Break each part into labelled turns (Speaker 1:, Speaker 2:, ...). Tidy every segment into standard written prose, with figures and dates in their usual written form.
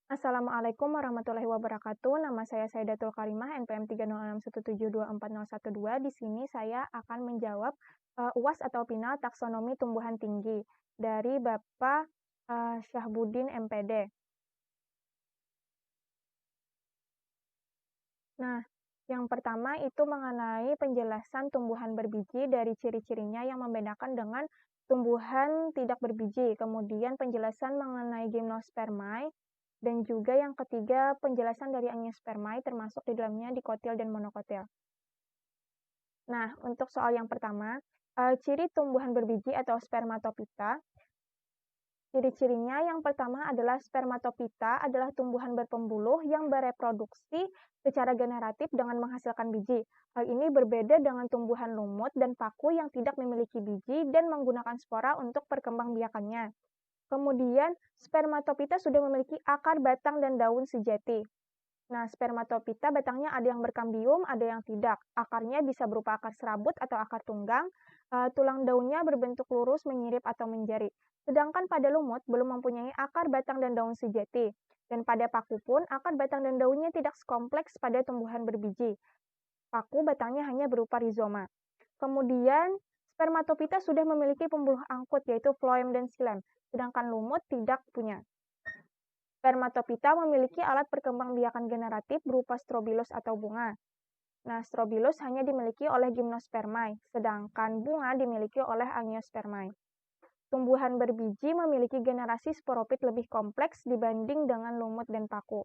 Speaker 1: Assalamualaikum warahmatullahi wabarakatuh. Nama saya Saidatul Karimah, NPM 306172412. Di sini saya akan menjawab UAS atau final taksonomi tumbuhan tinggi dari Bapak Syahbudin MPD. Nah, yang pertama itu mengenai penjelasan tumbuhan berbiji dari ciri-cirinya yang membedakan dengan tumbuhan tidak berbiji. Kemudian penjelasan mengenai gimnospermae, dan juga yang ketiga penjelasan dari angiospermae termasuk di dalamnya dikotil dan monokotil. Nah, untuk soal yang pertama, ciri tumbuhan berbiji atau spermatopita. Ciri-cirinya yang pertama adalah spermatopita adalah tumbuhan berpembuluh yang bereproduksi secara generatif dengan menghasilkan biji. Hal ini berbeda dengan tumbuhan lumut dan paku yang tidak memiliki biji dan menggunakan spora untuk perkembangbiakannya. Kemudian, spermatopita sudah memiliki akar, batang, dan daun sejati. Nah, spermatopita batangnya ada yang berkambium, ada yang tidak. Akarnya bisa berupa akar serabut atau akar tunggang. Tulang daunnya berbentuk lurus, menyirip, atau menjari. Sedangkan pada lumut belum mempunyai akar, batang, dan daun sejati. Dan pada paku pun, akar, batang, dan daunnya tidak sekompleks pada tumbuhan berbiji. Paku batangnya hanya berupa rizoma. Kemudian, spermatopita sudah memiliki pembuluh angkut, yaitu floem dan xilem. Sedangkan lumut tidak punya. Spermatopita memiliki alat perkembangbiakan generatif berupa strobilus atau bunga. Nah, strobilus hanya dimiliki oleh gimnospermae, sedangkan bunga dimiliki oleh angiospermae. Tumbuhan berbiji memiliki generasi sporopit lebih kompleks dibanding dengan lumut dan paku.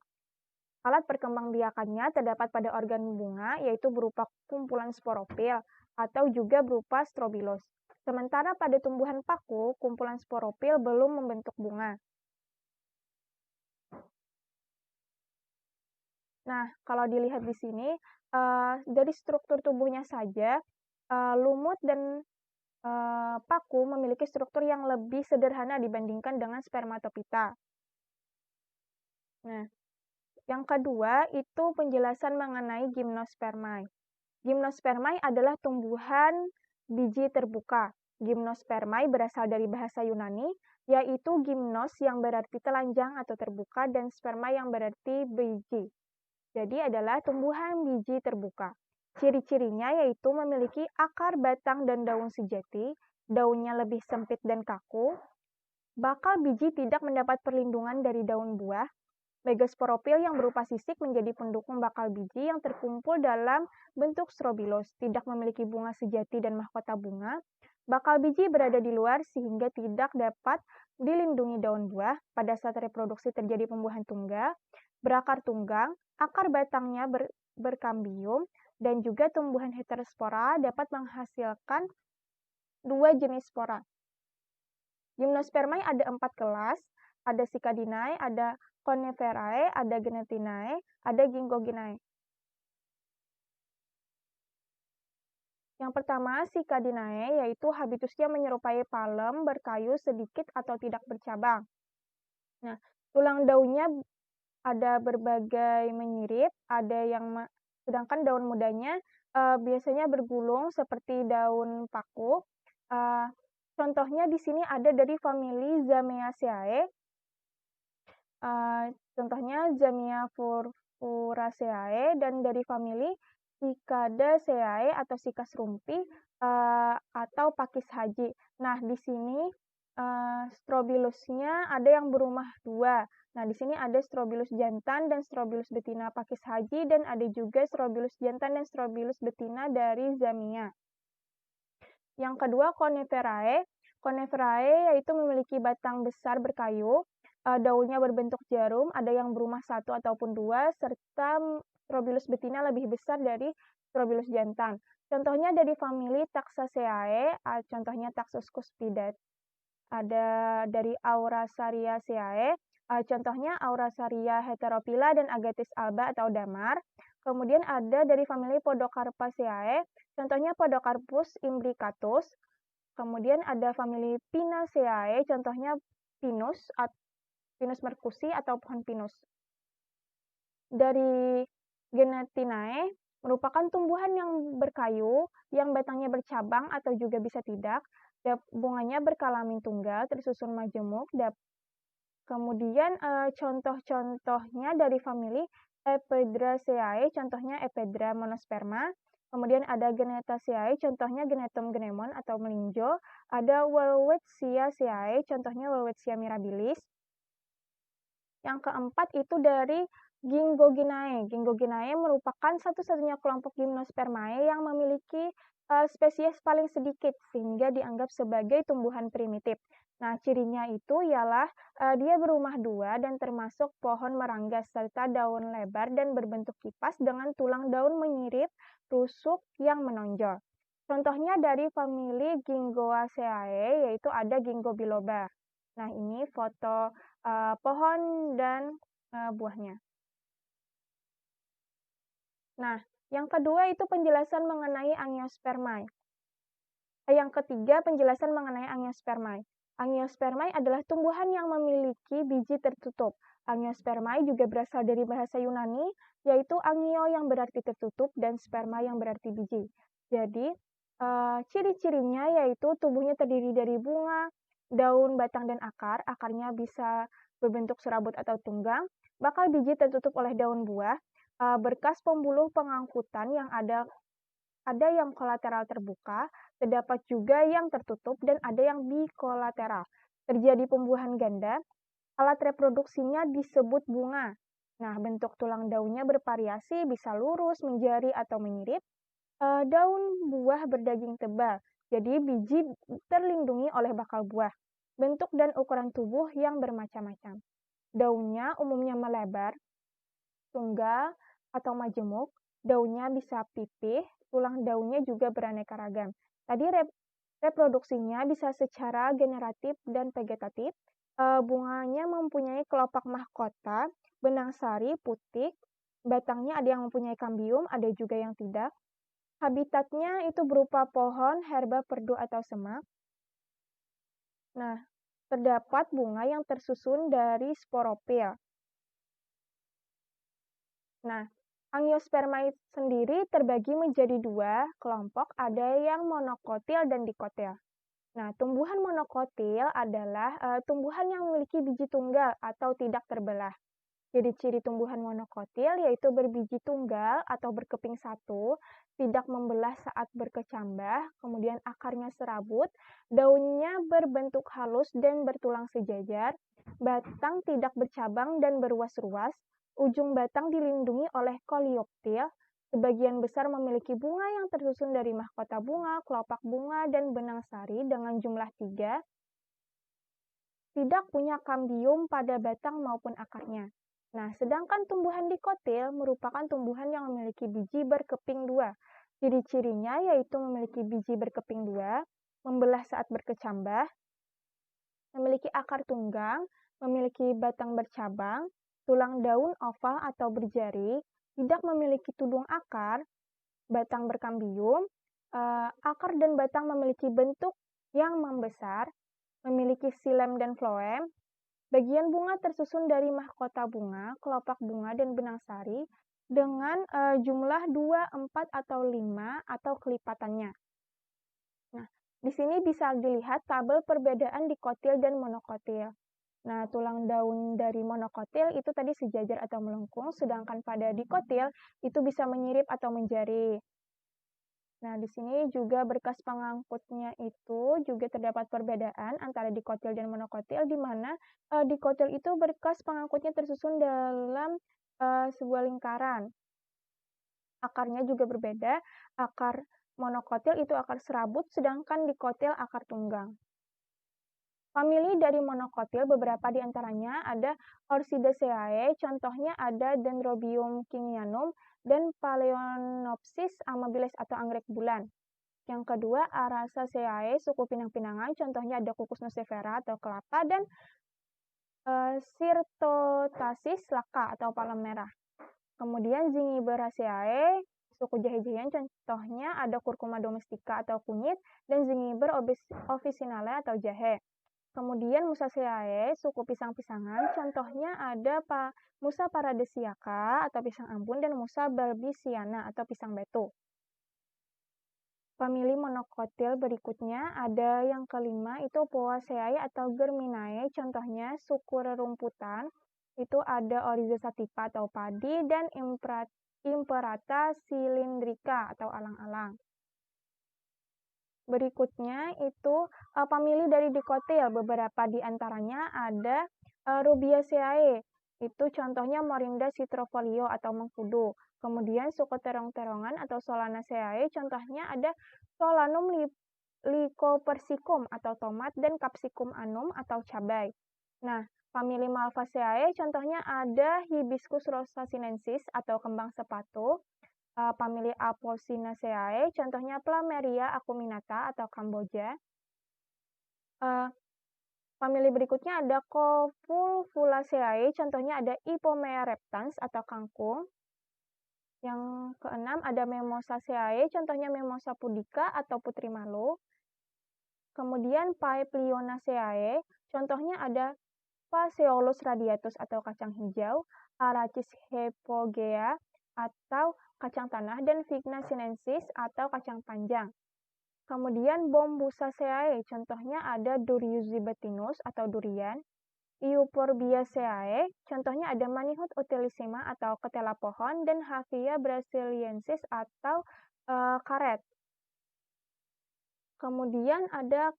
Speaker 1: Alat perkembangbiakannya terdapat pada organ bunga, yaitu berupa kumpulan sporopil atau juga berupa strobilus. Sementara pada tumbuhan paku, kumpulan sporopil belum membentuk bunga. Nah, kalau dilihat di sini, dari struktur tubuhnya saja, lumut dan paku memiliki struktur yang lebih sederhana dibandingkan dengan spermatopita. Nah, yang kedua itu penjelasan mengenai gimnospermae. Gimnospermae adalah tumbuhan biji terbuka. Gimnospermae berasal dari bahasa Yunani, yaitu gimnos yang berarti telanjang atau terbuka dan sperma yang berarti biji. Jadi adalah tumbuhan biji terbuka. Ciri-cirinya yaitu memiliki akar, batang, dan daun sejati, daunnya lebih sempit dan kaku, bakal biji tidak mendapat perlindungan dari daun buah, megasporopil yang berupa sisik menjadi pendukung bakal biji yang terkumpul dalam bentuk strobilus, tidak memiliki bunga sejati dan mahkota bunga, bakal biji berada di luar sehingga tidak dapat dilindungi daun buah, pada saat reproduksi terjadi pembuahan tunggal, berakar tunggang, akar batangnya berkambium, dan juga tumbuhan heterospora dapat menghasilkan dua jenis spora. Gymnospermae ada 4 kelas, ada Cicadinae, ada Coniferae, ada Gnetinae, ada Ginkgoginae. Yang pertama, Cicadinae, yaitu habitusnya menyerupai palem, berkayu sedikit atau tidak bercabang. Nah, tulang daunnya ada berbagai menyirip, ada yang sedangkan daun mudanya biasanya bergulung seperti daun paku. Contohnya di sini ada dari famili Zamiaceae. Contohnya Zamia furfuraceae dan dari famili Cicadaceae atau Cichas rumpi atau pakis haji. Nah, di sini strobilusnya ada yang berumah dua. Nah, di sini ada strobilus jantan dan strobilus betina pakis haji dan ada juga strobilus jantan dan strobilus betina dari Zamia. Yang kedua, Coniferae. Coniferae yaitu memiliki batang besar berkayu, daunnya berbentuk jarum, ada yang berumah satu ataupun dua, serta strobilus betina lebih besar dari strobilus jantan. Contohnya dari famili Taxaceae, contohnya Taxus cuspidata. Ada dari Aurasariaceae, contohnya Aurasaria heterophylla dan Agathis alba atau damar. Kemudian ada dari famili Podocarpaceae, contohnya Podocarpus imbricatus. Kemudian ada famili Pinaceae, contohnya Pinus mercusi atau pohon pinus. Dari Gnetinae merupakan tumbuhan yang berkayu, yang batangnya bercabang atau juga bisa tidak. Bunganya berkalamin tunggal, tersusun majemuk. Kemudian contoh-contohnya dari famili Epedraceae, contohnya Ephedra monosperma. Kemudian ada Genetaceae, contohnya Genetum genemon atau melinjo. Ada Welwitschia, contohnya Welwitschia mirabilis. Yang keempat itu dari Gingoginae. Gingoginae merupakan satu-satunya kelompok Gymnospermae yang memiliki spesies paling sedikit sehingga dianggap sebagai tumbuhan primitif. Nah, cirinya itu ialah dia berumah dua dan termasuk pohon meranggas serta daun lebar dan berbentuk kipas dengan tulang daun menyirip rusuk yang menonjol. Contohnya dari famili Gingoaceae yaitu ada Ginkgo biloba. Nah, ini foto pohon dan buahnya. Nah, yang kedua itu penjelasan mengenai Angiospermae. Yang ketiga, penjelasan mengenai Angiospermae. Angiospermae adalah tumbuhan yang memiliki biji tertutup. Angiospermae juga berasal dari bahasa Yunani, yaitu angio yang berarti tertutup dan sperma yang berarti biji. Jadi, ciri-cirinya yaitu tubuhnya terdiri dari bunga, daun, batang, dan akar. Akarnya bisa berbentuk serabut atau tunggang. Bakal biji tertutup oleh daun buah. Berkas pembuluh pengangkutan yang ada yang kolateral terbuka, terdapat juga yang tertutup, dan ada yang bikolateral. Terjadi pembuahan ganda, alat reproduksinya disebut bunga. Nah, bentuk tulang daunnya bervariasi, bisa lurus, menjari, atau menyirip. Daun buah berdaging tebal, jadi biji terlindungi oleh bakal buah. Bentuk dan ukuran tubuh yang bermacam-macam. Daunnya umumnya melebar, tunggal, atau majemuk. Daunnya bisa pipih, tulang daunnya juga beraneka ragam. Tadi reproduksinya bisa secara generatif dan vegetatif. Bunganya mempunyai kelopak mahkota, benang sari, putik, batangnya ada yang mempunyai kambium, ada juga yang tidak. Habitatnya itu berupa pohon, herba, perdu, atau semak. Nah, terdapat bunga yang tersusun dari sporopil. Nah, Angiospermae sendiri terbagi menjadi dua kelompok, ada yang monokotil dan dikotil. Nah, tumbuhan monokotil adalah tumbuhan yang memiliki biji tunggal atau tidak terbelah. Jadi ciri tumbuhan monokotil yaitu berbiji tunggal atau berkeping satu, tidak membelah saat berkecambah, kemudian akarnya serabut, daunnya berbentuk halus dan bertulang sejajar, batang tidak bercabang dan beruas-ruas, ujung batang dilindungi oleh koleoptil, sebagian besar memiliki bunga yang tersusun dari mahkota bunga, kelopak bunga, dan benang sari dengan jumlah 3, tidak punya kambium pada batang maupun akarnya. Nah, sedangkan tumbuhan dikotil merupakan tumbuhan yang memiliki biji berkeping dua. Ciri-cirinya yaitu memiliki biji berkeping dua, membelah saat berkecambah, memiliki akar tunggang, memiliki batang bercabang, tulang daun oval atau berjari, tidak memiliki tudung akar, batang berkambium, akar dan batang memiliki bentuk yang membesar, memiliki xilem dan floem. Bagian bunga tersusun dari mahkota bunga, kelopak bunga, dan benang sari dengan jumlah 2, 4, atau 5 atau kelipatannya. Nah, di sini bisa dilihat tabel perbedaan dikotil dan monokotil. Nah, tulang daun dari monokotil itu tadi sejajar atau melengkung, sedangkan pada dikotil itu bisa menyirip atau menjari. Nah, di sini juga berkas pengangkutnya itu juga terdapat perbedaan antara dikotil dan monokotil, di mana dikotil itu berkas pengangkutnya tersusun dalam sebuah lingkaran. Akarnya juga berbeda, akar monokotil itu akar serabut, sedangkan dikotil akar tunggang. Famili dari monokotil beberapa di antaranya ada Orchidaceae, contohnya ada Dendrobium kimianum, dan Phalaenopsis amabilis atau anggrek bulan. Yang kedua, Araceae, suku pinang-pinangan, contohnya ada Cucus nucifera atau kelapa, dan Syrtotasis laka atau palem merah. Kemudian Zingiberaceae, suku jahe-jahean, contohnya ada Curcuma domestica atau kunyit, dan Zingiber officinale atau jahe. Kemudian Musaceae, suku pisang-pisangan, contohnya ada Musa paradisiaca atau pisang ambun dan Musa balbisiana atau pisang batu. Famili monokotil berikutnya ada yang kelima itu Poaceae atau Germinae, contohnya suku rerumputan, itu ada Oryza sativa atau padi, dan Imperata cylindrica atau alang-alang. Berikutnya itu famili dari dikotil, beberapa di antaranya ada Rubiaceae, itu contohnya Morinda citrofolio atau mengkudu. Kemudian suku terong-terongan atau Solanaceae, contohnya ada Solanum lycopersicum atau tomat dan Capsicum annum atau cabai. Nah, famili Malvaceae contohnya ada Hibiscus rosa sinensis atau kembang sepatu. Famili Apocynaceae, contohnya Plumeria acuminata atau Kamboja. Famili berikutnya ada Covulvaceae, contohnya ada Ipomea reptans atau kangkung. Yang keenam ada Mimosaceae, contohnya Mimosa pudica atau putri malu. Kemudian Paeplionaceae, contohnya ada Phaseolus radiatus atau kacang hijau, Arachis hypogea atau kacang tanah, dan Vigna sinensis atau kacang panjang. Kemudian Bombusaceae, contohnya ada Duriuzibetinus atau durian. Euphorbiaceae, contohnya ada Manihut utilissima atau ketela pohon, dan Havia brasiliensis atau karet. Kemudian ada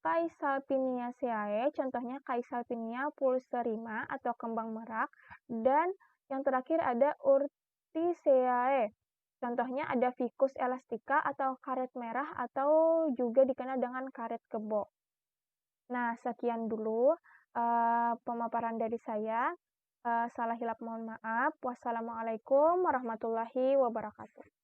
Speaker 1: Caesalpiniaceae, contohnya Caesalpinia pulcherrima atau kembang merak, dan yang terakhir ada Urticeae. Contohnya ada Ficus elastica atau karet merah atau juga dikenal dengan karet kebo. Nah, sekian dulu pemaparan dari saya. Salah hilap mohon maaf. Wassalamualaikum warahmatullahi wabarakatuh.